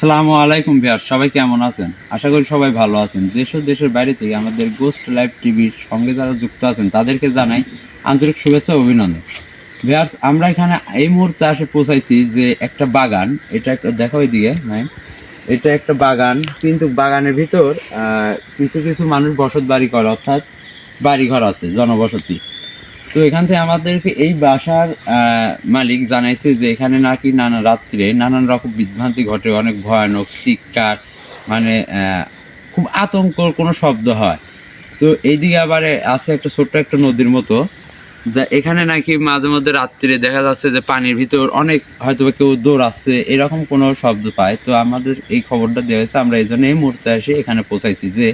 আসসালামু আলাইকুম ভিউয়ার, সবাই কেমন আছেন? আশা করি সবাই ভালো আছেন। দেশ ও দেশের বাইরে থেকে আমাদের গোস্ট লাইভ টিভির সঙ্গে যারা যুক্ত আছেন তাদেরকে জানাই আন্তরিক শুভেচ্ছা ও অভিনন্দন। ভিউয়ার্স, আমরা এখানে এই মুহূর্তে এসে পৌঁছাইছি যে একটা বাগান, এটা একটা দেখো এদিকে নাই, এটা একটা বাগান, কিন্তু বাগানের ভিতর কিছু কিছু মানুষ বসত বাড়ি করে, অর্থাৎ বাড়িঘর আছে, জনবসতি। তো এখান থেকে আমাদেরকে এই বাসার মালিক জানাইছে যে এখানে নাকি রাত্রে নানান রকম বিভ্রান্তি ঘটে, অনেক ভয়ানক চিৎকার, মানে খুব আতঙ্কর কোনো শব্দ হয়। তো এইদিকে আবার আছে একটা ছোট্ট একটা নদীর মতো, যা এখানে নাকি মাঝে মধ্যে রাত্রে দেখা যাচ্ছে যে পানির ভিতর অনেক হয়তো কেউ দৌড়াচ্ছে, এরকম কোনো শব্দ পায়। তো আমাদের এই খবরটা দেওয়া হয়েছে, আমরা এই জন্য এই মুহূর্তে এসে এখানে পৌঁছাইছি যে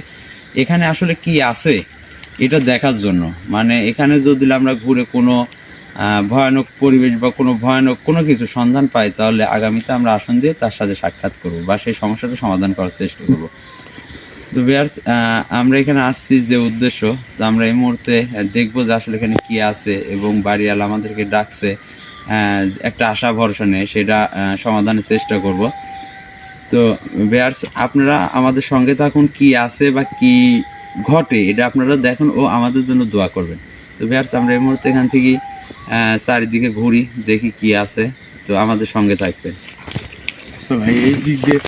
এখানে আসলে কি আছে এটা দেখার জন্য। মানে এখানে যদি আমরা ঘুরে কোনো ভয়ানক পরিবেশ বা কোনো ভয়ানক কোনো কিছু সন্ধান পাই, তাহলে আগামীতে আমরা আসন দিয়ে তার সাথে সাক্ষাৎ করব বা সেই সমস্যাটা সমাধান করার চেষ্টা করব। তো ভিউয়ার্স, আমরা এখানে আসছি যে উদ্দেশ্য, তো আমরা এই মুহূর্তে দেখবো যে আসলে এখানে কি আছে, এবং বাড়িওয়ালা আমাদেরকে ডাকছে একটা আশা ভরসা নেই, সেটা সমাধানের চেষ্টা করব। তো ভিউয়ার্স, আপনারা আমাদের সঙ্গে থাকুন, কি আছে বা কি ঘটে এটা আপনারা দেখুন ও আমাদের জন্য দোয়া করবেন। তো ভিউয়ার্স, আমরা এই মুহূর্তে এখান থেকে চারিদিকে ঘুরি, দেখি কি আছে। তো আমাদের সঙ্গে থাকবেন। ভাই এই দিক দিয়ে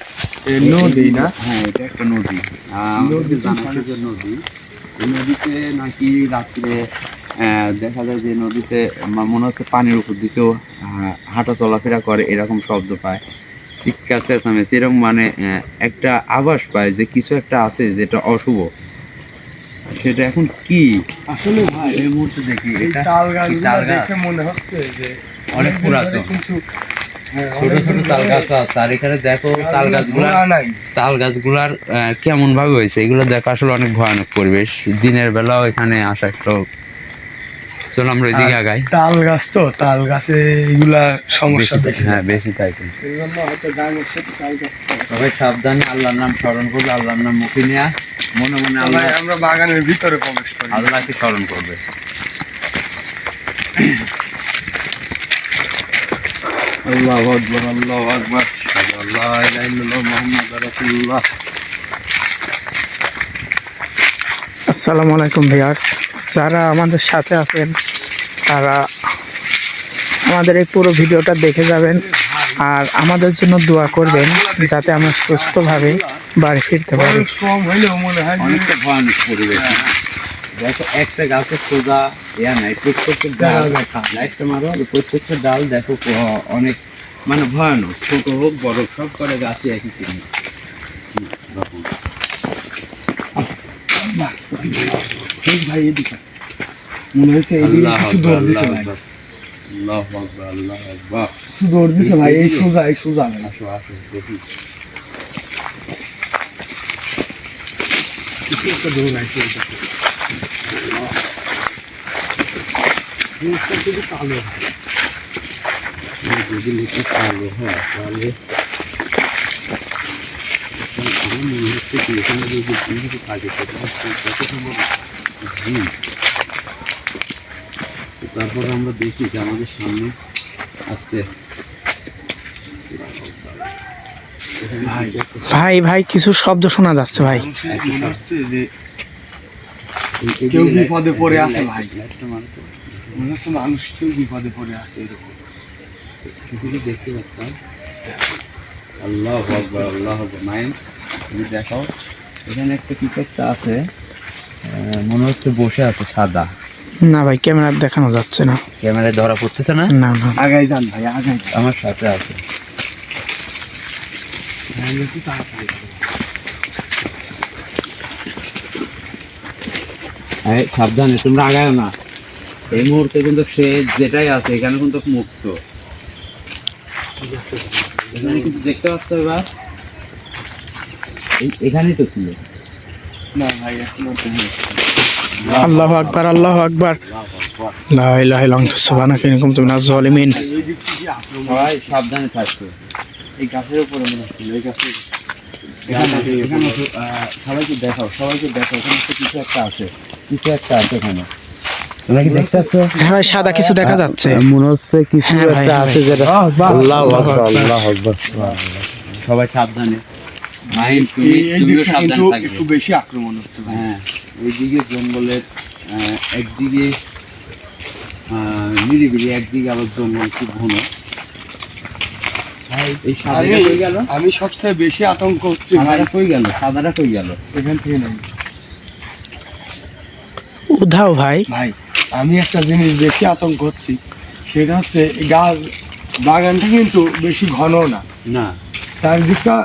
নদী না? হ্যাঁ, এটা একটা নদী। নদী এই নদীতে নাকি রাত্রে দেখা যায় যে নদীতে মনে হচ্ছে পানির উপর দিকেও হাঁটা চলাফেরা করে, এরকম শব্দ পায়, চিৎকার চেঁচামেচি, এরকম মানে একটা আভাস পায় যে কিছু একটা আছে যেটা অশুভ। সেটা এখন কি আসলে ভাই এই মুহূর্তে দেখি এই তাল গাছগুলো দেখে মনে হচ্ছে যে অনেক পুরাতন, কিন্তু ছোট ছোট তাল গাছ আছে। আর এখানে দেখো তাল গাছগুলার কেমন ভাবে হয়েছে, এগুলো দেখো আসলে অনেক ভয়ানক পরিবেশ। দিনের বেলাও এখানে আসা একটু, চলো আমরা ওইদিকে আগাই। তাল গাছ তো, তাল গাছে এগুলা সমস্যা বেশি। হ্যাঁ, বেশি তাই তো। এই জন্য হয়তো গাছের সাথে তাল গাছ। সবাই সাবধানে আল্লাহর নাম স্মরণ করবে, আল্লাহর নাম মুখে নিয়ে মনে মনে আল্লাহ, আমরা বাগানের ভিতরে প্রবেশ করি, আল্লাহকে স্মরণ করবে। আল্লাহু আকবার, আল্লাহু আকবার, লা ইলাহা ইল্লাল্লাহ, মুহাম্মাদুর রাসূলুল্লাহ। আসসালামু আলাইকুম ভিউয়ার্স, যারা আমাদের সাথে আছেন তারা আমাদের এই পুরো ভিডিওটা দেখে যাবেন আর আমাদের জন্য দোয়া করবেন যাতে আমরা সুস্থভাবে বাড়ি ফিরতে পারি। অনেকটা ভয়ানক পরিবেশ। দেখো একটা গাছের সোজা নাই, প্রত্যেকটা ডাল লাইটটা মারো, প্রত্যেকটা ডাল দেখো অনেক মানে ভয়ানক, ছোট হোক বড় সব করে গাছে একই কিনে ভাই এদিকে মনে হচ্ছে এইদিকে কিছু দৌড় দিছে ভাই। আল্লাহু আকবার, আল্লাহু আকবার, কিছু দৌড় দিছে ভাই, এই সোজা ভাই। আসো আসো দেখি। কিছু একটা দৌড় আছে যদি কালো হয়, যদি লিখে কালো হয় তাহলে আমার মনে হচ্ছে কি এখানে যদি কিছু কাজে তারপর আমরা দেখি যে আমাদের সামনে আসতে ভাই ভাই কিছু শব্দ শোনা যাচ্ছে ভাই, মনে হচ্ছে যে কেউ বিপদে পড়ে আছে ভাই, মনে হচ্ছে মানুষ কেউ বিপদে পড়ে আছে, এরকম কিছু কি দেখতে পাচ্ছেন? আল্লাহু আকবার, আল্লাহু আকবার। মাইন তুমি দেখো এখানে একটা কিছু একটা আছে, মনে হচ্ছে বসে আছে সাদা। না ভাই, ক্যামেরা দেখানো যাচ্ছে না, ক্যামেরায় ধরা পড়তেছে না। না না, আগাই যান ভাই, আগাই আমার সাথে আছে। সাবধানে, তোমরা আগায় না। এই মুহূর্তে কিন্তু সে যেটাই আছে এখানে কিন্তু মুক্ত। এখানে কিন্তু দেখতে পাচ্ছ এবার, এখানেই তো ছিল না ভাই, এখনো আল্লাহু আকবার, আল্লাহু আকবার, লা ইলাহা ইল্লাল্লাহ, সুবহানাকা ইন্নী কুনতু মিনাজ জালিমিন। সবাই সাবধানে থাকবে। এই গাছের উপরে মনে হচ্ছিল, এই গাছে সবাইকে দেখাও, এখানে কিছু একটা আছে, এখানে। তোমরা কি দেখতে পাচ্ছ? হ্যাঁ ভাই, সাদা কিছু দেখা যাচ্ছে, মনে হচ্ছে কিছু একটা আছে যেটা। আল্লাহু আকবার, আল্লাহু আকবার, সবাই সাবধানে। মাহিন তুমিও সাবধানে থাকবে। একটু বেশি আক্রমণ হচ্ছে ভাই। হ্যাঁ, ওইদিকে জঙ্গলের একদিকে নিরিবিলি, একদিকে আবার জঙ্গল খুব ঘন। এই সাদাটা কই গেল? আমি সবচেয়ে বেশি আতঙ্ক হচ্ছে ভাই। সাদাটা কই গেল? সাদাটা কই গেল? এখান থেকে নাই উধাও ভাই। ভাই, আমি একটা জিনিস বেশি আতঙ্ক হচ্ছি, সেটা হচ্ছে এই গাছ বাগানটা কিন্তু বেশি ঘন না, না, চারদিকটা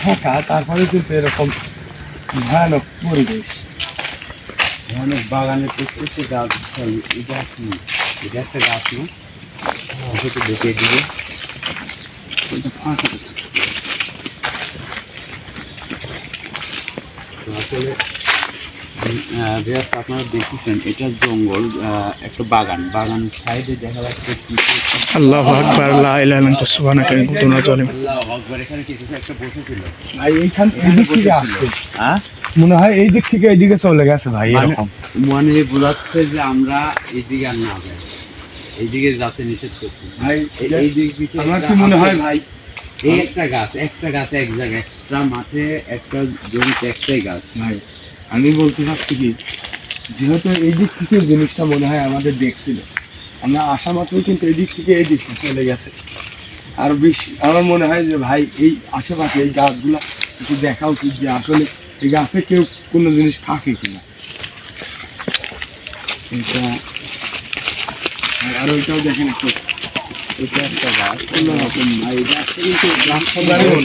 ফাঁকা, তারপরে কিন্তু এরকম ভয়ানক পরিবেশ। অনেক বাগানের প্রত্যেকটা গাছ, এটা কি? এটা একটা গাছ না? তো দেখে দিবে। এটা ফাঁকা। তো আসলে আপনারা দেখতেছেন এটা জঙ্গল, একটা বাগান, বাগানের সাইডে দেখা যাচ্ছে আল্লাহু আকবার, লা ইলাহা ইল্লাল্লাহ, সুবহানাকা ইন্নী কুনতু মিনাজ জালিমিন। আল্লাহু আকবার। এখানে কিছু একটা বসেছিল ভাই এইখান এই দিক থেকে আসছে, হ্যাঁ, মনে হয় এই দিক থেকে এইদিকে চলে গেছে ভাই। এরকম মানে বোঝাচ্ছে যে আমরা এইদিকে আর না যাই, এইদিকে যাতে নিষেধ করছি ভাই। এই দিক পিছিয়ে আমার কি মনে হয় ভাই, এই একটা গাছ এক জায়গায়, একটা মাঠে, একটা জমিতে একটাই গাছ। ভাই আমি বলতে চাচ্ছি কি, যেহেতু এই দিক থেকে জিনিসটা মনে হয় আমাদের দেখছিল, আমরা আসা মাত্রই কিন্তু এই দিক থেকে এই দিকটা চলে গেছে। আর বেশি আমার মনে হয় যে ভাই এই আশেপাশে এই গাছগুলো একটু দেখা উচিত যে আসলে এই গাছে কেউ কোনো জিনিস থাকে কিনা। এটা আর ওইটাও দেখেন একটু, এটা একটা গাছ, অন্যরকম ভাই। গাছটা কিন্তু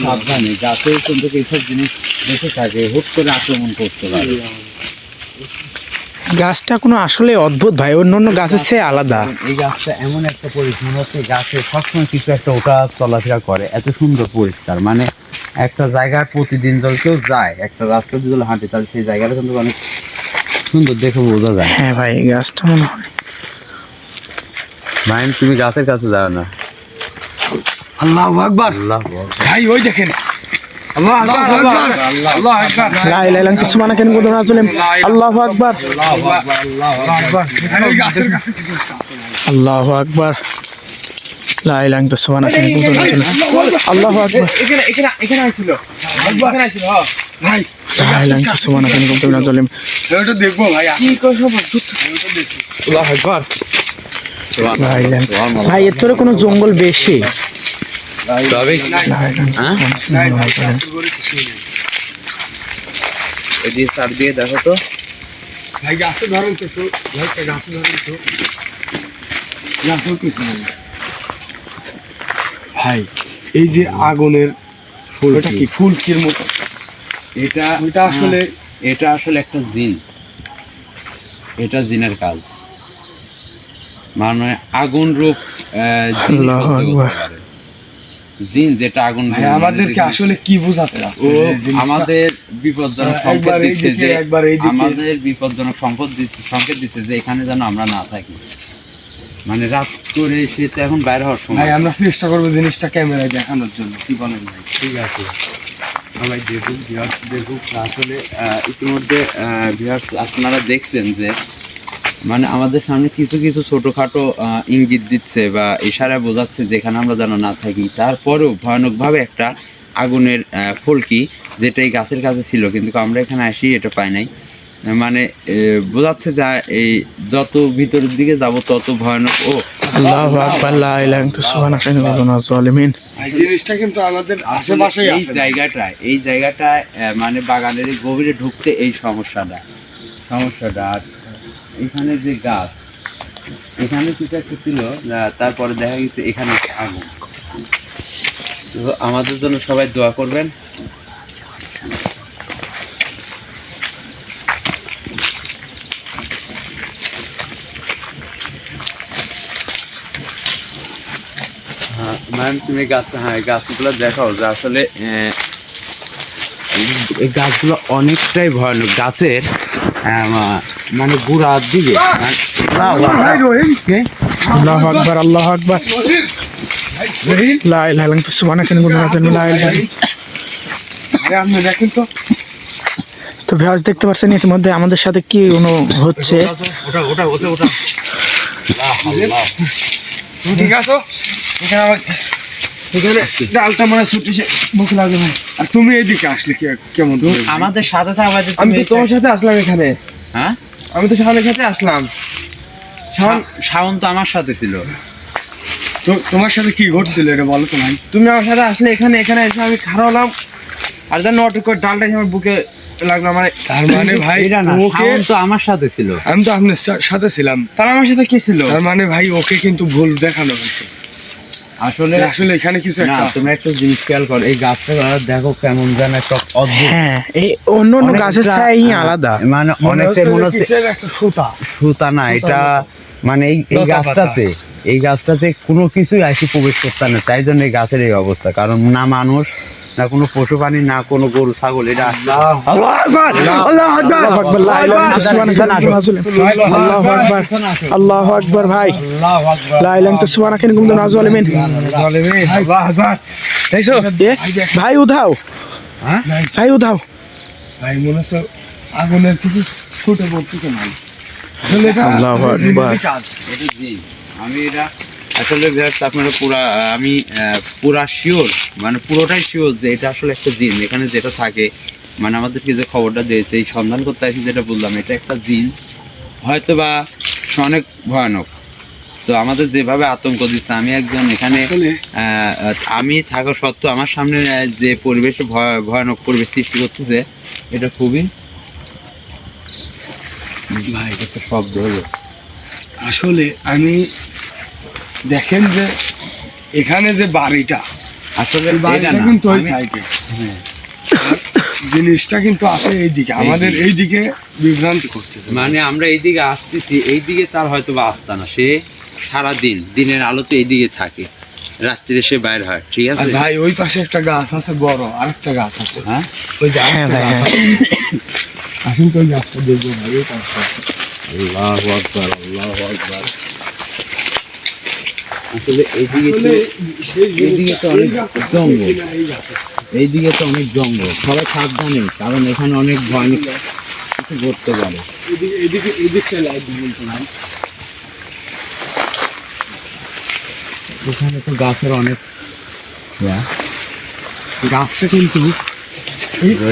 সাবধানে, গাছের কিন্তু এইসব জিনিস দেখে থাকে, হুট করে আক্রমণ করতে পারে। গাছটা কোনো আসলে অদ্ভুত ভাই, অন্য অন্য গাছের চেয়ে আলাদা। এই গাছটা এমন একটা পরিষ্কার হচ্ছে, গাছে সবসময় কিছু একটা ওটা চলাফেরা করে, এত সুন্দর পরিষ্কার। মানে একটা জায়গায় প্রতিদিন যদি কেউ যায়, একটা রাস্তা যদি হাঁটে, তাহলে সেই জায়গাটা কিন্তু অনেক সুন্দর দেখে বোঝা যায়। হ্যাঁ ভাই, এই গাছটা মনে হয়। মাইন, তুমি গাছের কাছে যাও না। আল্লাহু আকবার। আল্লাহ ভাই ওই দেখেন, আল্লাহু আকবার, আল্লাহু আকবার, লা ইলাহা ইল্লাল্লাহ, সুবহানাকা ইন্নী কুনতু মিনাজ জালিমিন। আল্লাহু আকবার, আল্লাহু আকবার। এই গাছের কাছে কিছু একটা আছে ভাই। আল্লাহু আকবার, লা ইলাহা ইল্লাল্লাহ, সুবহানাকা ইন্নী কুনতু মিনাজ জালিমিন। আল্লাহু আকবার, এখানে আইছিল এখানে আইছিল। ভাই লা ইলাহা ইল্লাল্লাহ, সুবহানাকা ইন্নী কুনতু মিনাজ জালিমিন। ওটা দেখবো ভাই, কি কই সব ওটা দেখি। আল্লাহু আকবার। লা ইলাহা ইল্লাল্লাহ। ভাই এর তোরে কোনো জঙ্গল বেশি। তবে লা ইলাহা ইল্লাল্লাহ, সুবহানাকা ইন্নী কুনতু মিনাজ জালিমিন। এদিকে চার দিয়ে দেখো তো। ভাই গাছে ধরেন তো, ভাই গাছে ধরেন তো, গাছেও কিছু নেই ভাই। এই যে আগুনের ফুলটা কি ফুলকির মতো, এটা ওইটা আসলে এটা আসলে একটা জিন, এটা জিনের কাজ। মানে আগুন রূপ জিন আল্লাহু সহ্য করতে আকবার। পারে। জিন যেটা আগুন ভাই আমাদেরকে আসলে কি বোঝাতে ও যাচ্ছে যে জিনিসটা? আমাদের বিপজ্জনক সংকেত একবার দিচ্ছে এইদিকে, যে একবার এইদিকে। আমাদের বিপজ্জনক সংকেত দিচ্ছে যে এখানে যেন আমরা না থাকি। মানে রাত করে সে তো এখন বাইরে হওয়ার ভাই সময়। আমরা চেষ্টা করবো জিনিসটা ক্যামেরায় দেখানোর জন্য, কি বলেন ভাই? ঠিক আছে, সবাই দেখুক, ভিউয়ার্স দেখুক। আসলে ইতিমধ্যে ভিউয়ার্স আপনারা দেখছেন যে মানে আমাদের সামনে কিছু কিছু ছোটোখাটো ইঙ্গিত দিচ্ছে বা ইশারা বোঝাচ্ছে যেখানে আমরা যেন না থাকি। তারপরেও ভয়ানকভাবে একটা আগুনের ফুলকি, যেটা এই গাছের কাছে ছিল, কিন্তু আমরা এখানে আসি এটা পাই নাই। মানে বোঝাচ্ছে যে এই যত ভিতরের দিকে যাব তত ভয়ানক। ও আল্লাহু আকবার, লা ইলাহা ইল্লাল্লাহ, সুবহানাকা ইন্নী কুনতু মিনাজ জালিমিন। ভাই জিনিসটা কিন্তু আমাদের আশেপাশেই এই আছে। জায়গাটায় মানে বাগানের এই গভীরে ঢুকতে এই সমস্যাটা। আর এখানে যে গাছ, এখানে কিছু একটা ছিল, তারপরে দেখা গেছে এখানে একটা আগুন। তো আমাদের জন্য সবাই দোয়া করবেন। ম্যাম তুমি গাছগুলো দেখাও যে আসলে এই গাছগুলো অনেকটাই ভয়ানক। গাছের মানে গুড়ার দিকে আল্লাহু আকবার, আল্লাহু আকবার, লা ইলাহা ইল্লাল্লাহ, সুবহানাকা ইন্নী কুনতু মিনাজ জালিমিন। লা ইলাহা ইল্লাল্লাহ। আপনি দেখেন তো, তো ভিউয়ার্স দেখতে পাচ্ছেন ইতিমধ্যে আমাদের সাথে কি হচ্ছে। তুমি ঠিক আছো? এখানে আমার এখানে ডালটা মানে ছুটে ভুক লাগে ভাই। আর তুমি এদিকে আসলে কেমন করে ভাই? আমাদের সাথে থাকবে যে আমি তুমি তো তোমার সাথে আসলাম এখানে, হ্যাঁ আমি তো শাওনের সাথে আসলাম। শাওন তো আমার সাথে ছিল। তো তোমার সাথে কি ঘটছিল এটা বলো তো ভাই। তুমি আমার সাথে আসলে এখানে এসে আমি খাড়া হলাম, আর যেন অটো করে ডালটা আমার বুকে লাগলো। আমার তার মানে ভাই এটা না, ওকে, শাওন তো আমার সাথে ছিল। আমি তো আপনার সাথে ছিলাম, তার আমার সাথে কি ছিল? তার মানে ভাই ওকে কিন্তু ভুল দেখানো হয়েছে। আসলে আসলে এখানে কিছু না, একটা আছে। তোমরা একটা জিনিস খেয়াল করো, এই গাছটা দেখো কেমন যেন একটা অদ্ভুত, হ্যাঁ, এই অন্য অন্য অনেকটা, গাছের ছাই আলাদা। মানে অনেকটা মনে হচ্ছে কিসের একটা সুতা। সুতা না, এটা মানে এই লতা গাছটাতে, এই গাছটাতে কোনো কিছুই আসি প্রবেশ করতে না, তাই জন্য এই গাছের এই অবস্থা। কারণ না মানুষ, না কোনো পশু প্রাণী, না কোনো গরু ছাগল, এটা আল্লাহু আকবার, আল্লাহু আকবার, আল্লাহু আকবার, লা ইলাহা ইল্লাল্লাহ, আল্লাহু আকবার, আল্লাহু আকবার ভাই, লা ইলাহা সুবহানাকা ইন্নী কুনতু মিনাজ জালিমিন। আল্লাহু আকবার। দেখছো ভাই উধাও, হ্যাঁ ভাই উধাও। ভাই মনে হচ্ছে আগুনের কিছু ছুটে পড়তেছে না। আসলে এটা আল্লাহু আকবার। জিনেরই কাজ। এটা জিন। আমি এটা আসলে ভিউয়ার্স আপনারা পুরা, আমি পুরা শিওর, মানে পুরোটাই শিওর যে এটা আসলে একটা জিন। এখানে যেটা থাকে, মানে আমাদেরকে যে খবরটা দিয়েছে, এই সন্ধান করতে আসি যেটা বললাম, এটা একটা জিন, হয়তো বা অনেক ভয়ানক। তো আমাদের যেভাবে আতঙ্ক দিচ্ছে, আমি একজন এখানে আসলে আমি থাকা সত্ত্বেও আমার সামনে যে পরিবেশে ভয়ানক পরিবেশ সৃষ্টি করতেছে, এটা খুবই ভাই একটা শব্দ হলো। আসলে আমি দেখেন যে এখানে যে বাড়িটা, আসলে এই এটা বাড়িটা না, কিন্তু ওই আমি- সাইডে, হ্যাঁ। জিনিসটা কিন্তু আছে এইদিকে, আমাদের এইদিকে বিভ্রান্তি করতেছে। মানে আমরা এইদিকে আসতেছি, এইদিকে তার হয়তো বা আসতা না, সে সারা দিন দিনের আলোতে এইদিকে থাকে, রাত্রিরে সে বাইর হয়, ঠিক আর আছে ভাই ওই পাশে একটা গাছ আছে বড়, আরেকটা গাছ আছে, হ্যাঁ। ওই যে হ্যাঁ আরেকটা ভাই, গাছ আছে। আসুন তো ওই গাছটা দেখবো ভাই, ওই গাছটা। আল্লাহু আকবার, আল্লাহু আকবার। আসলে এইদিকে তো, এইদিকে তো অনেক জঙ্গল, এইদিকে তো অনেক জঙ্গল, সবাই সাবধানে, কারণ এখানে অনেক ভয়ানক কিছু ঘটতে পারে। এদিকটা লাইট বলতো ভাই। এখানে তো গাছের অনেক গাছটা কিন্তু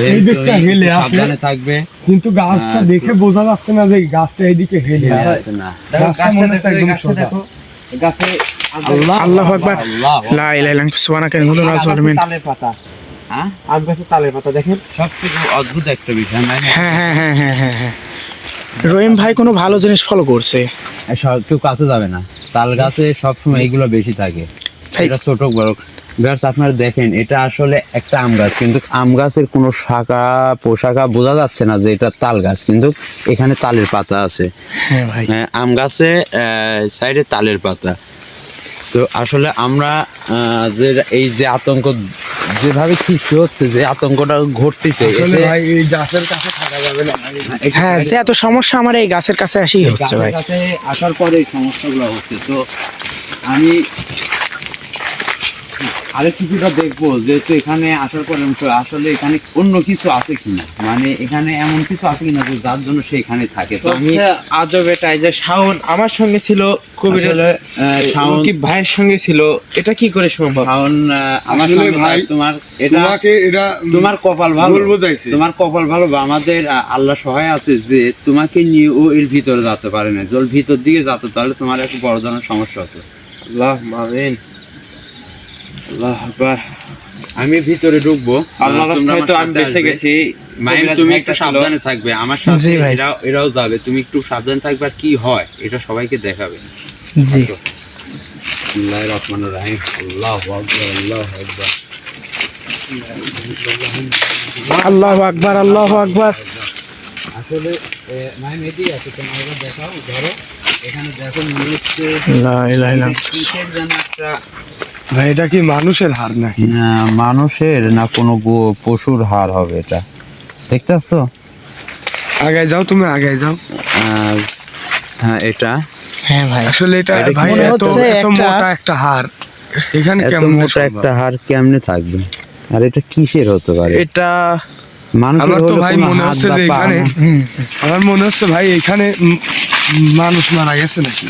এই দিকটা হেলে আছে, সাবধানে থাকবে। কিন্তু গাছটা হ্যাঁ, দেখে বোঝা যাচ্ছে না যে এই গাছটা এইদিকে হেলে আছে। না, গাছটা মনে হচ্ছে একদম সোজা। গাছে আল্লাহু আকবার, লা ইলাহা ইল্লাল্লাহ সুবহানাকা ইন্নী কুনতু মিনাজ জালিমিন। তালের পাতা, হ্যাঁ আম গাছে তালের পাতা দেখেন, সবথেকে অদ্ভুত একটা বিষয়। হ্যাঁ হ্যাঁ হ্যাঁ হ্যাঁ হ্যাঁ হ্যাঁ, রহিম ভাই কোনো ভালো জিনিস ফলো করছে। কেউ কাছে যাবে না, তাল গাছে সবসময় এইগুলো বেশি থাকে, ভাই- এটা ছোট বড়। গাছ আপনারা দেখেন, এটা আসলে একটা আম গাছ, কিন্তু আম গাছের কোনো শাখা পোশাখা বোঝা যাচ্ছে না যে এটা তাল গাছ, কিন্তু এখানে তালের পাতা আছে। হ্যাঁ ভাই, হ্যাঁ, আম গাছে সাইডে তালের পাতা। তো আসলে আমরা যে এই যে আতঙ্ক যেভাবে সৃষ্টি হচ্ছে, যে আতঙ্কটা ঘটতেছে, আসলে এতে- ভাই এই গাছের কাছে থাকা যাবে না ভাই। হ্যাঁ, যে এত সমস্যা আমার এই গাছের কাছে আসেই হচ্ছে ভাই। গাছের কাছে আসার পরে এই সমস্যাগুলো হচ্ছে। তো আমি আরেক কিছুটা দেখবো, যেহেতু এখানে আসার পরে আসলে এখানে অন্য কিছু আছে কিনা, মানে এখানে এমন কিছু আছে কিনা যে যার জন্য সে এখানে থাকে। তো আমি আজব এটাই যে শাওন আমার সঙ্গে ছিল, কবিরাজ আসলে, শাওন কি ভাইয়ের সঙ্গে ছিল, এটা কি করে সম্ভব? শাওন আমার আসলে সঙ্গে ভাই, তোমার এটা তোমাকে এটা তোমার কপাল ভালো, ভুল বোঝাইছে। তোমার কপাল ভালো, বা আমাদের আল্লাহ সহায় আছে যে তোমাকে নিয়ে ও এর ভিতরে যেতে পারে না। জল ভিতর দিকে যেত, তাহলে তোমার একটা বড় ধরনের সমস্যা হতো। আল্লাহ আমিন, আল্লাহ আকবার। আমি ভিতরে ঢুকবো, আল্লাহর তোমরা রাস্তায় তো আমার আমি সাথে বেঁচে আসবে। গেছি। মাইম, কবিরাজ তুমি ভাই একটু ছিল। সাবধানে থাকবে আমার সাথে, জি ভাই। এরাও যাবে, তুমি একটু সাবধানে থাকবে, আর কি হয় এটা সবাইকে দেখাবে। জি, বিসমিল্লাহির রহমানির রহিম, আল্লাহু আকবার, আল্লাহু আকবার। আল্লাহু আকবার, আল্লাহু আকবার। আসলে মাইম এদিকে আছে, তোমার এবার দেখাও, ধরো এখানে দেখো, মনে হচ্ছে লা ইলাহা ইল্লাল্লাহ। কিসের যেন একটা, ভাই এটা কি মানুষের হার নাকি? মানুষের না কোনো পশুর হাড় হবে এটা, দেখতে পাচ্ছ? আগে যাও, তুমি আগে যাও। হ্যাঁ এটা হ্যাঁ ভাই, আসলে এটা এটা কি ভাই মনে এত হচ্ছে এত একটা- মোটা একটা হার এখানে এত কেমন মোটা একটা হাড় কেমনে থাকবে? আর এটা কিসের হতে পারে? এটা মানুষের আমার তো হলে ভাই কোনো মনে হাত হচ্ছে বা যে পা এখানে না। আমার মনে হচ্ছে ভাই এখানে মানুষ মারা গেছে নাকি?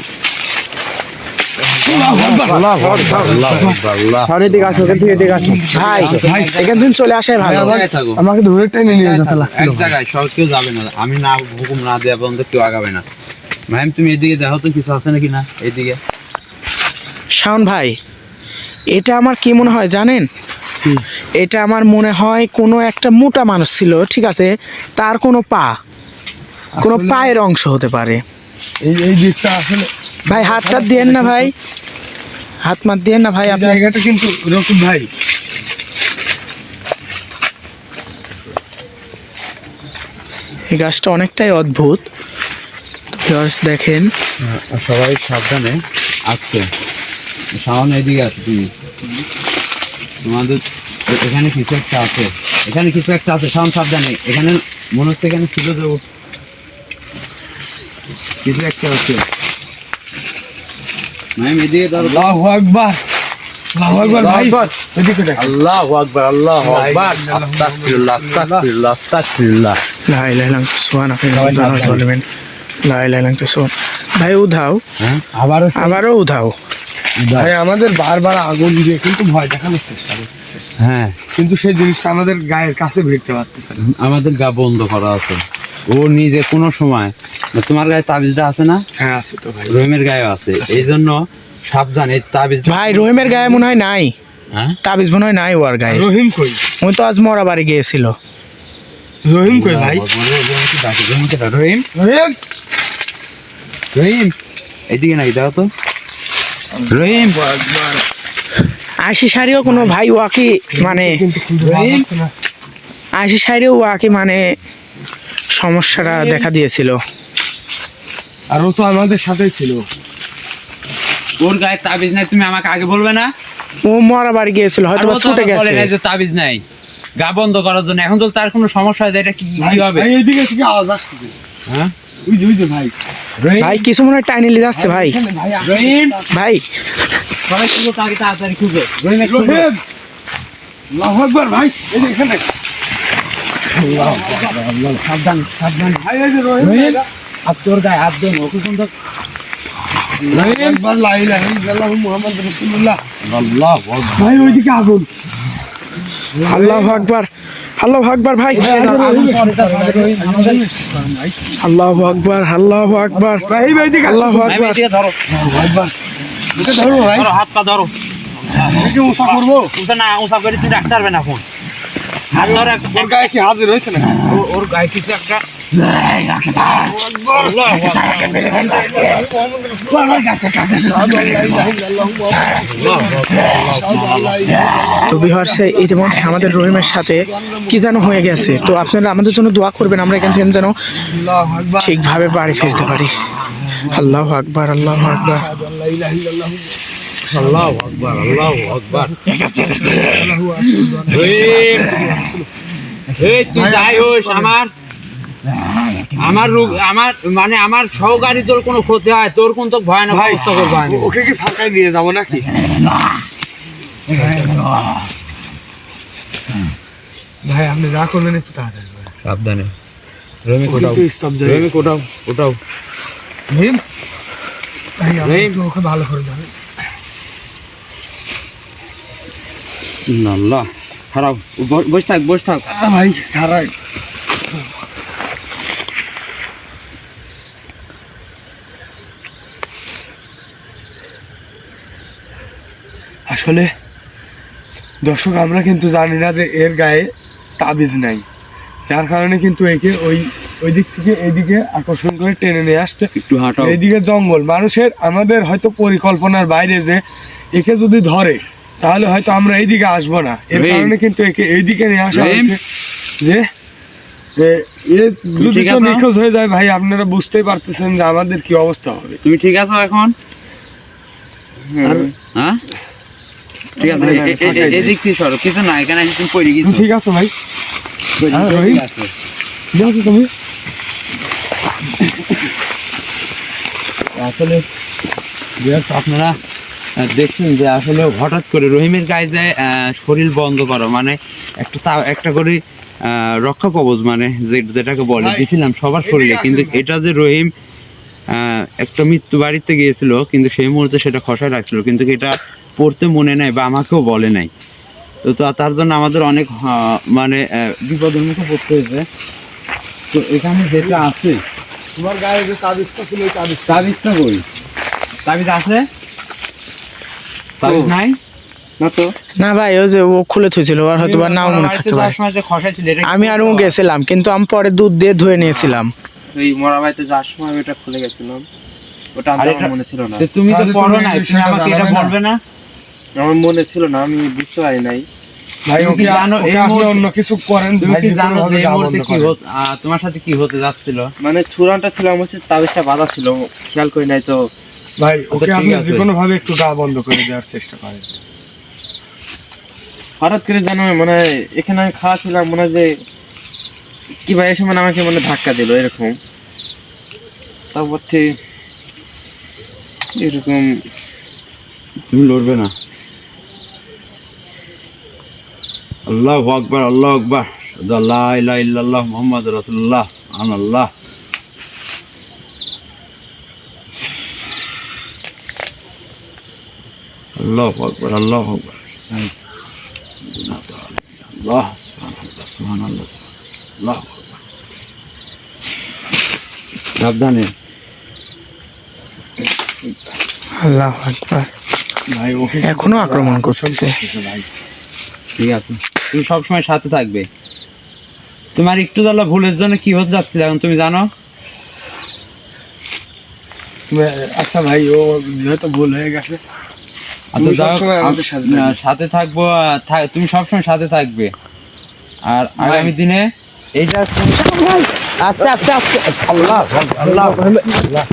সরে দিকে আসো, এখান থেকে দিকে আসো ভাই, এখান থেকে চলে আসে ভাই। থাকো আমাকে ধরে টেনে নিয়ে যেতে লাগছিল এক জায়গায়, সব কেউ যাবে না, আমি না হুকুম না দেওয়া পর্যন্ত কেউ আগাবে না। ম্যাম তুমি এদিকে দেখো তো কিছু আছে নাকি না এদিকে। শাওন ভাই, এটা আমার কি মনে হয় জানেন? এটা আমার মনে হয় কোনো একটা মোটা মানুষ ছিল, ঠিক আছে, তার কোনো পায়ের অংশ হতে পারে। এই দিকটা আসলে ভাই হাত টাত দিয়েন না ভাই, হাত মাত দিয়েন না ভাই আপনি। জায়গাটা কিন্তু রকিব ভাই এই গাছটা অনেকটাই অদ্ভুত। ভিউয়ার্স দেখেন, সবাই সাবধানে আসছে। সামনে এদিকে আসো তুমি, তোমাদের এখানে কিছু একটা আছে, এখানে কিছু একটা আছে, সাবধানে। এখানে মনে হচ্ছে এখানে ছিল যে কিছু একটা আছে। ম্যাম এদিকে ধরো। আল্লাহু আকবার, আল্লাহু আকবার ভাই, এদিকে দেখ। আল্লাহু আকবার, আল্লাহু আকবার, আস্তাগফিরুল্লাহ, আস্তাগফিরুল্লাহ, আস্তাগফিরুল্লাহ। লা ইলাহা ইল্লাল্লাহ সুবহানাল্লাহ বলবেন, লা ইলাহা ইল্লাল্লাহ সুবহান। ভাই উধাও, হ্যাঁ আবারও উধাও। ভাই আমাদের বারবার আগুন দিয়ে কিন্তু ভয় দেখানোর চেষ্টা করতেছে, হ্যাঁ, কিন্তু সেই জিনিসটা আমাদের গায়ের কাছে ভিড়তে পারতেছে না। আমাদের গা বন্ধ করা আছে। ও নিজে কোনো সময়, তোমার গায়ে তাবিজটা আছে না? হ্যাঁ আছে তো ভাই, রহিমের গায়ে আছে, এই জন্য সাবধান। এই তাবিজ ভাই রহিমের গায়ে মনে হয় নাই, হ্যাঁ, তাবিজ মনে হয় নাই ওর গায়ে। রহিম কই? ওই তো আজ মরা বাড়ি গিয়েছিল। রহিম কই ভাই? রহিম, রহিম রহিম এদিকে নাই, দাও তো। রহিম, আশি সারিও কোনো ভাই ওয়াকি মানে, কিন্তু খুঁজে পাওয়া যাচ্ছে না। আশি সারিও ওয়াকি মানে সমস্যাটা দেখা দিয়েছিল। আর ও তো আমাদের সাথেই ছিল। ওর গায়ে তাবিজ নাই, তুমি আমাকে আগে বলবে না? ও মরা বাড়ি গিয়েছিল, হয়তো বা ছুটে গেছে। বলে নাই যে তাবিজ নাই গা বন্ধ করার জন্য। এখন তো তার কোনো সমস্যা হয়, এটা কি কি হবে? ভাই এইদিকে থেকে আওয়াজ আসছে, হ্যাঁ, বুঝছে ভাই? ভাই কিছু মনে হয় টাইনে নিয়ে যাচ্ছে ভাই। এখানে ভাই রহিম, ভাই সবাই খুঁজো, তাকে তাড়াতাড়ি খুঁজো। রহিম, আল্লাহু আকবার ভাই, এই যে এখানে সাবধান, সাবধান। ভাই, এই যে রহিম, রহিম, আর তোর গায়ে হাত দেন, ওকে সুন্দর। রহিম একবার লা ইলাহা ইল্লাল্লাহু মুহাম্মাদুর রাসূলুল্লাহ। আল্লাহ, ভাই ওইদিকে আগুন। আল্লাহু আকবার, আল্লাহু আকবার ভাই, আল্লাহু আকবার, আল্লাহু আকবার, ভাই এইদিকে আসো। আল্লাহু আকবার। ধরো, এটা ধরো ভাই, ধরো, হাত পা ধরো। এদিকে উঁচা করবো। উঠে না, উঁচা করে তুমি ডাক্তার হবে না ফোন। হাত ধরো, ওর গায়ে কি হাজির হয়েছে না? ওর গায়ে কিছু একটা। তো ভিউয়ার্স ইতিমধ্যে আমাদের রহিমের সাথে কি যেন হয়ে গেছে। তো আপনারা আমাদের জন্য দোয়া করবেন, আমরা এখান থেকে যেন আল্লাহু আকবার, ঠিকভাবে বাড়ি ফিরতে পারি। আল্লাহু আকবার, আল্লাহু আকবার। লা ইলাহা ইল্লাল্লাহু আল্লাহু আকবার, আল্লাহু আকবার। এই তুই যাই হোস, আমার রোগ, আমার মানে আমার সহকারী তোর কোনো ক্ষতি হয়, তোর কোন তো ভয়ানক ভাই, অবস্থা করবো আমি। ওকে কি ফাঁকায় নিয়ে যাবো নাকি? ভাই আপনি যা করবেন একটু তাড়াতাড়ি করেন। সাবধানে। রহিমে ওকে কোটাও, একটু stop দিয়ে রহিমে কোটাও, কোটাও। রহিম, ভাই আপনি রহিম। একটু ওকে ভালো করে দেবেন। আল্লাহ, খারাপ। বসে থাক, বসে থাক। ভাই খারাপ। আসলে দর্শক আমরা কিন্তু জানি না যে এর গায়ে তাবিজ নাই, যার কারণে কিন্তু একে ওই দিক থেকে এইদিকে আকর্ষণ করে টেনে নিয়ে আসছে। একটু হাঁটাও। এইদিকে জঙ্গল, মানুষের আমাদের হয়তো পরিকল্পনার বাইরে যে একে যদি ধরে তাহলে হয়তো আমরা এইদিকে আসবো না, এর রহিম। কারণে কিন্তু একে এইদিকে নিয়ে আসা রহিম। হয়েছে যে এ যদি ঠিক তো আছো? নিখোঁজ হয়ে যায় ভাই, আপনারা বুঝতেই পারতেছেন যে আমাদের কি অবস্থা হবে। তুমি ঠিক আছো এখন? আর- হ্যাঁ, ঠিক আছে। এদিক থেকে সরো, কিছু না, এখানে এসে তুমি পড়ে গেছো। তুমি ঠিক আছো ভাই? হ্যাঁ, রহিম। ঠিক আছে। ঠিক আছো তুমি? আসলে আপনারা দেখছেন যে আসলে হঠাৎ করে রহিমের গায়ে যায় শরীর বন্ধ করা, মানে একটা করে রক্ষা কবচ, মানে যেটাকে বলে ভাই, দিয়েছিলাম সবার শরীরে, এদিকে কিন্তু আসেন ভাই। এটা যে রহিম একটা মৃত্যু বাড়িতে গিয়েছিল, কিন্তু সেই মুহূর্তে সেটা খসায় রাখছিল, কিন্তু এটা পড়তে মনে নাই বা আমাকেও বলে নাই। তো তার জন্য আমাদের অনেক মানে বিপদের মুখে পড়তে হয়েছে। তো এখানে যেটা আছে, তোমার গায়ে যে তাবিজটা ছিল ওই তাবিজটা কই? তাবিজ আছে? তাবিজ নাই না তো। না ভাই, ওই যে ও খুলে থুইছিল, আর হয়তো বা নাও মনে থাকতে পারে। আমি আর ও গেছিলাম, কিন্তু আমি পরে দুধ দিয়ে ধুয়ে নিয়েছিলাম। ওই মরা বাড়িতে যাওয়ার সময় আমি ওটা খুলে গেছিলাম, ওটা আমার মনে ছিল না। তুমি তো তাহলে পড়ো তুমি নাই, এই তুমি বিষয়টা আমাকে এটা জানাবে না? বলবে না? আমার মনে ছিল না, আমি বুঝতে পারি নাই। ভাই তুমি কি ওকে জানো ওকে এই আপনি মুহূর্তে- অন্য কিছু করেন, তুমি ভাই কি যে জানো কোনোভাবে যে এই গা মুহূর্তে বন্ধ কি করেন। তোমার সাথে কি হতে যাচ্ছিল? মানে চূড়ানটা ছিল আমার সাথে, তাবিজটা বাঁধা ছিল, খেয়াল করি নাই তো। ভাই ওকে ঠিক আপনি আছে। যে কোনো ভাবে একটু গা বন্ধ করে দেওয়ার চেষ্টা করেন। হঠাৎ করে জানো মানে এখানে আমি খাওয়া ছিলাম, মনে হয় যে কি ভাই এসে মানে আমাকে মানে ধাক্কা দিল এরকম। তারপর থেকে এরকম তুমি লড়বে না। আল্লাহু আকবার, আল্লাহু আকবার, লা ইলাহা ইল্লাল্লাহ মুহাম্মাদুর রাসূলুল্লাহ, সুবহানাল্লাহ। আল্লাহু আকবার, আল্লাহু আকবার। আল্লাহ সুবহানাল্লাহ, সুবহানাল্লাহ, আল্লাহু আকবার। সাবধানে। আল্লাহু আকবার। ভাই ওকে এখনো আক্রমণ করতেছে। ভাই ঠিক আছে, তুমি সবসময় সাথে থাকবে। তোমার একটু দালা ভুলের জন্য কি হতে যাচ্ছিল এখন তুমি জানো? আচ্ছা ভাই, ও যেহেতু ভুল হয়ে গেছে, আচ্ছা তুমি যাও, সবসময় আমাদের সাথে থাকবে। সাথে থাকবো, তুমি সবসময় সাথে থাকবে। আর আগামী দিনে এইটা আস্তে আস্তে আস্তে আল্লাহ আল্লাহ আল্লাহ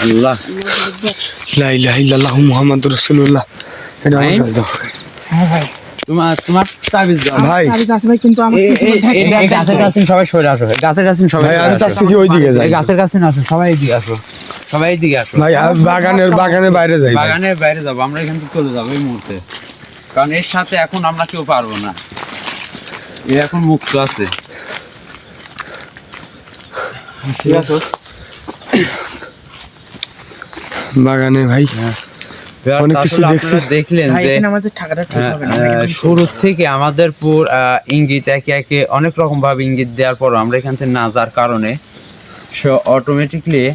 আল্লাহ। লা ইলাহা ইল্লাল্লাহু মুহাম্মাদুর রাসূলুল্লাহ। এটা আমার ভাই? কাছে দাও। হ্যাঁ ভাই, তোমার তাবিজ দাও। ভাই তাবিজ আছে ভাই, কিন্তু আমার কিছু এই গাছের কাছে সবাই সরে আসো, গাছের কাছে সবাই ভাই সরে আমি আসো। চাচ্ছি কি ওইদিকে যাই। এই গাছের কাছে না আসো, সবাই এদিকে আসো, সবাই এদিকে আসো। ভাই আর বাগানের বাইরে যাই ভাই। বাগানের বাইরে যাবো, আমরা এখান থেকে চলে যাবো এই মুহূর্তে, কারণ এর সাথে এখন আমরা কেউ পারবো না, এ এখন মুক্ত আছে। ঠিক আছে বাগানে ভাই অনেক কিছু আসলে দেখছি। আপনারা দেখলেন ভাই, যে এখানে আমাদের থাকাটা ঠিক হবে না। আমরা এখানে শুরু থেকে আমাদের পুর ইঙ্গিত একে একে অনেক রকম ভাবে ইঙ্গিত দেওয়ার পর আমরা এখান থেকে না যাওয়ার কারণে অটোমেটিকলি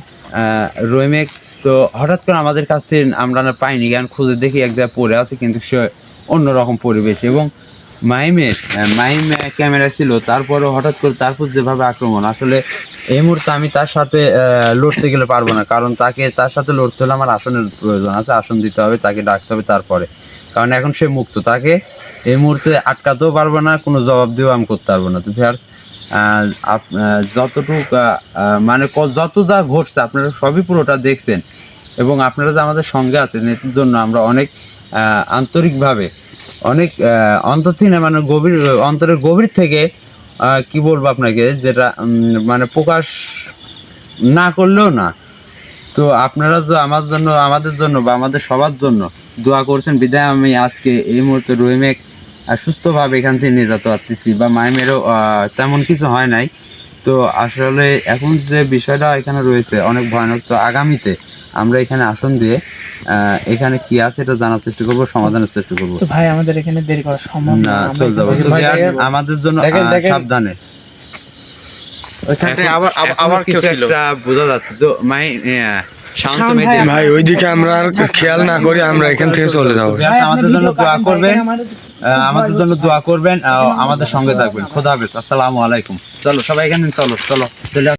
রহিমেক তো হঠাৎ করে আমাদের কাছ থেকে আমরা না পাইনি, কারণ খুঁজে দেখি এক জায়গায় পড়ে আছে, কিন্তু সে অন্যরকম পরিবেশ। এবং মাইম ক্যামেরা ছিল, তারপরে হঠাৎ করে তারপর যেভাবে আক্রমণ, আসলে এই মুহূর্তে আমি তার সাথে লড়তে গেলে পারবো না, কারণ তার সাথে লড়তে হলে আমার আসনের প্রয়োজন আছে, আসন দিতে হবে, তাকে ডাকতে হবে তারপরে, কারণ এখন সে মুক্ত, তাকে এই মুহূর্তে আটকাতেও পারবো না, কোনো জবাব দিয়েও আমি করতে পারবো না। তো ভিউয়ার্স, যতটুকু মানে যত যা ঘটছে আপনারা সবই পুরোটা দেখছেন, এবং আপনারা যে আমাদের সঙ্গে আছেন এর জন্য আমরা অনেক আন্তরিকভাবে, অনেক অন্তর থেকে মানে অন্তরের গভীর থেকে কি বলবো আপনাকে, যেটা মানে প্রকাশ না করলেও না। তো আপনারা যে আমাদের জন্য বা আমাদের সবার জন্য দোয়া করছেন বিধায় আমি আজকে এই মুহূর্তে রহিমেক সুস্থভাবে এখান থেকে নিয়ে যেতে পারতেছি, বা মাইমেরও তেমন কিছু হয় নাই। তো আসলে এখন যে বিষয়টা এখানে রয়েছে অনেক ভয়ানক। তো আগামীতে আমরা এখানে আসন দিয়ে এখানে কি আছে এটা জানার চেষ্টা করবো, সমাধানের চেষ্টা করবো। তো ভাই আমাদের এখানে দেরি করা সম্ভব না, না। আমরা চল যাবো। এখান তো থেকে viewers, বাইরে- আমাদের জন্য দেখেন। সাবধানে। ওইখানটায় এখন- আবার কিছু কেউ ছিল। একটা বোঝা যাচ্ছে। তো শান্ত শাওন ভাই, মেয়েদের- ভাই ওইদিকে আমরা আর খেয়াল না করি, আমরা এখান থেকে চলে যাবো। তো viewers, আমাদের জন্য দোয়া করবেন, আমাদের জন্য দোয়া করবেন, আমাদের সঙ্গে থাকবেন। খোদা হাফেজ, আসসালামু আলাইকুম। চলো সবাই এখানে চলো চলো চলে আসো।